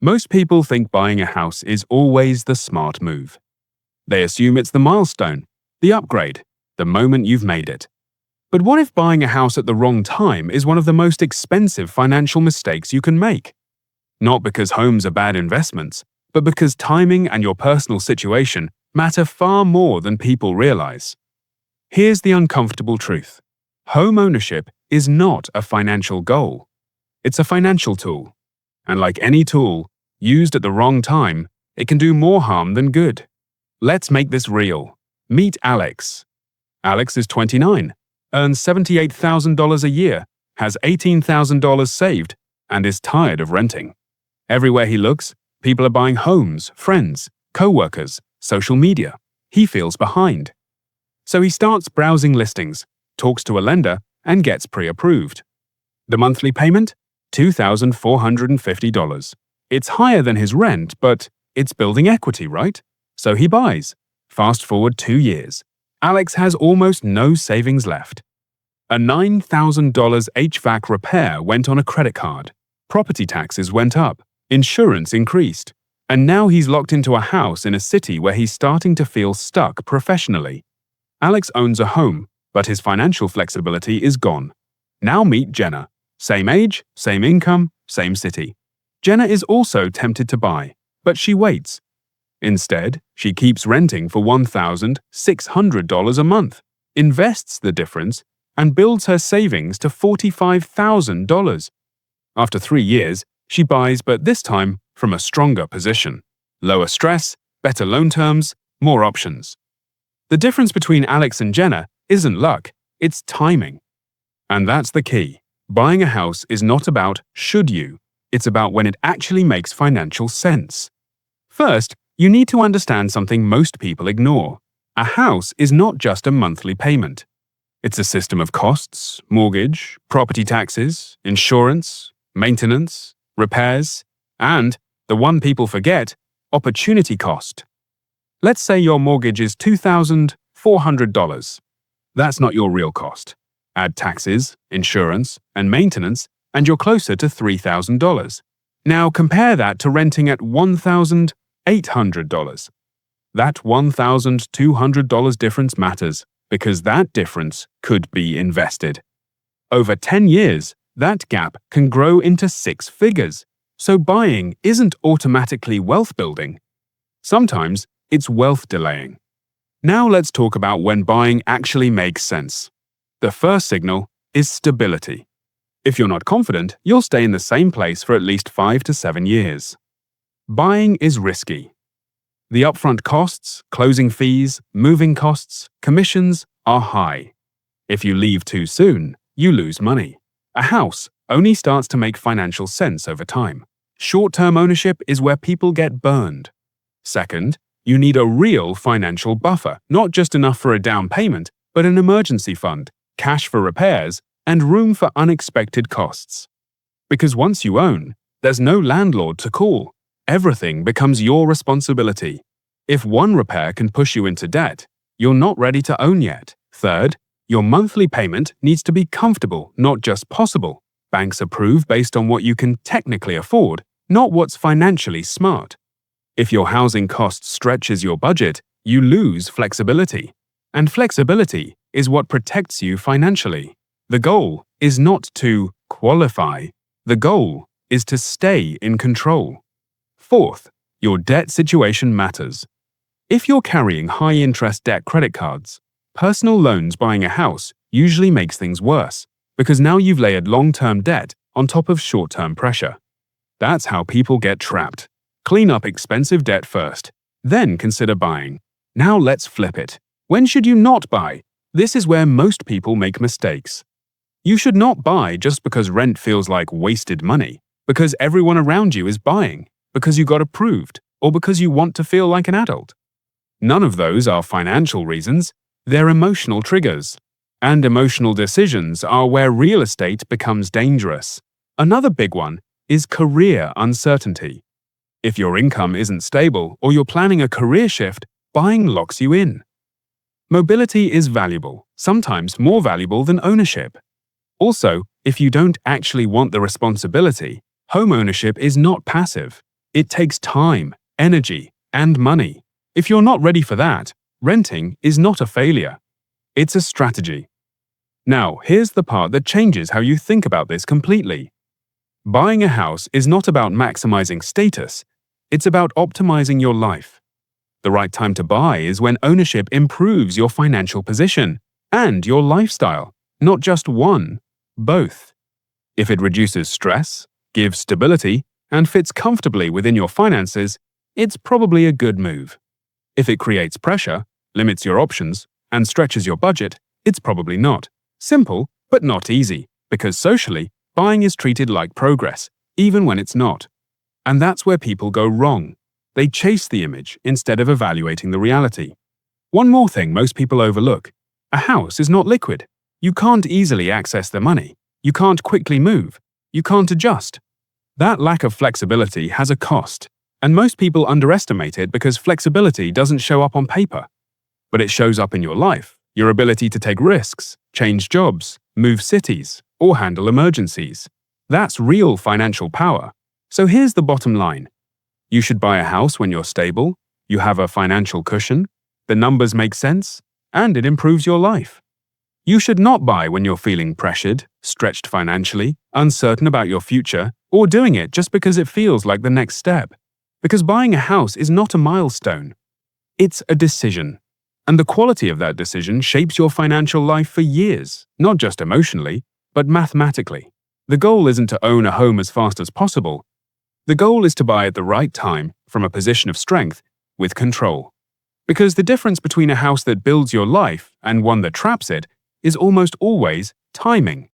Most people think buying a house is always the smart move. They assume it's the milestone, the upgrade, the moment you've made it. But what if buying a house at the wrong time is one of the most expensive financial mistakes you can make? Not because homes are bad investments, but because timing and your personal situation matter far more than people realize. Here's the uncomfortable truth. Home ownership is not a financial goal. It's a financial tool. And like any tool, used at the wrong time, it can do more harm than good. Let's make this real. Meet Alex. Alex is 29, earns $78,000 a year, has $18,000 saved, and is tired of renting. Everywhere he looks, people are buying homes, friends, co-workers, social media. He feels behind. So he starts browsing listings, talks to a lender, and gets pre-approved. The monthly payment? $2,450. It's higher than his rent, but it's building equity, right? So he buys. Fast forward 2 years. Alex has almost no savings left. A $9,000 HVAC repair went on a credit card. Property taxes went up. Insurance increased. And now he's locked into a house in a city where he's starting to feel stuck professionally. Alex owns a home, but his financial flexibility is gone. Now meet Jenna. Same age, same income, same city. Jenna is also tempted to buy, but she waits. Instead, she keeps renting for $1,600 a month, invests the difference, and builds her savings to $45,000. After 3 years, she buys, but this time from a stronger position. Lower stress, better loan terms, more options. The difference between Alex and Jenna isn't luck, it's timing. And that's the key. Buying a house is not about should you, it's about when it actually makes financial sense. First, you need to understand something most people ignore. A house is not just a monthly payment. It's a system of costs, mortgage, property taxes, insurance, maintenance, repairs, and, the one people forget, opportunity cost. Let's say your mortgage is $2,400. That's not your real cost. Add taxes, insurance, and maintenance, and you're closer to $3,000. Now compare that to renting at $1,800. That $1,200 difference matters because that difference could be invested. Over 10 years, that gap can grow into 6 figures. So buying isn't automatically wealth building. Sometimes it's wealth delaying. Now let's talk about when buying actually makes sense. The first signal is stability. If you're not confident, you'll stay in the same place for at least 5 to 7 years. Buying is risky. The upfront costs, closing fees, moving costs, commissions are high. If you leave too soon, you lose money. A house only starts to make financial sense over time. Short-term ownership is where people get burned. Second, you need a real financial buffer, not just enough for a down payment, but an emergency fund, cash for repairs, and room for unexpected costs. Because once you own, there's no landlord to call. Everything becomes your responsibility. If one repair can push you into debt, you're not ready to own yet. Third, your monthly payment needs to be comfortable, not just possible. Banks approve based on what you can technically afford, not what's financially smart. If your housing cost stretches your budget, you lose flexibility. And flexibility is what protects you financially. The goal is not to qualify. The goal is to stay in control. Fourth, your debt situation matters. If you're carrying high-interest debt credit cards, personal loans buying a house usually makes things worse because now you've layered long-term debt on top of short-term pressure. That's how people get trapped. Clean up expensive debt first, then consider buying. Now let's flip it. When should you not buy? This is where most people make mistakes. You should not buy just because rent feels like wasted money, because everyone around you is buying, because you got approved, or because you want to feel like an adult. None of those are financial reasons, they're emotional triggers. And emotional decisions are where real estate becomes dangerous. Another big one is career uncertainty. If your income isn't stable or you're planning a career shift, buying locks you in. Mobility is valuable, sometimes more valuable than ownership. Also, if you don't actually want the responsibility, home ownership is not passive. It takes time, energy, and money. If you're not ready for that, renting is not a failure. It's a strategy. Now, here's the part that changes how you think about this completely. Buying a house is not about maximizing status, it's about optimizing your life. The right time to buy is when ownership improves your financial position and your lifestyle, not just one, both. If it reduces stress, gives stability, and fits comfortably within your finances, it's probably a good move. If it creates pressure, limits your options, and stretches your budget, it's probably not. Simple, but not easy, because socially, buying is treated like progress, even when it's not. And that's where people go wrong. They chase the image instead of evaluating the reality. One more thing most people overlook. A house is not liquid. You can't easily access the money. You can't quickly move. You can't adjust. That lack of flexibility has a cost, and most people underestimate it because flexibility doesn't show up on paper. But it shows up in your life, your ability to take risks, change jobs, move cities, or handle emergencies. That's real financial power. So here's the bottom line. You should buy a house when you're stable, you have a financial cushion, the numbers make sense, and it improves your life. You should not buy when you're feeling pressured, stretched financially, uncertain about your future, or doing it just because it feels like the next step. Because buying a house is not a milestone. It's a decision. And the quality of that decision shapes your financial life for years, not just emotionally, but mathematically. The goal isn't to own a home as fast as possible. The goal is to buy at the right time, from a position of strength, with control. Because the difference between a house that builds your life and one that traps it is almost always timing.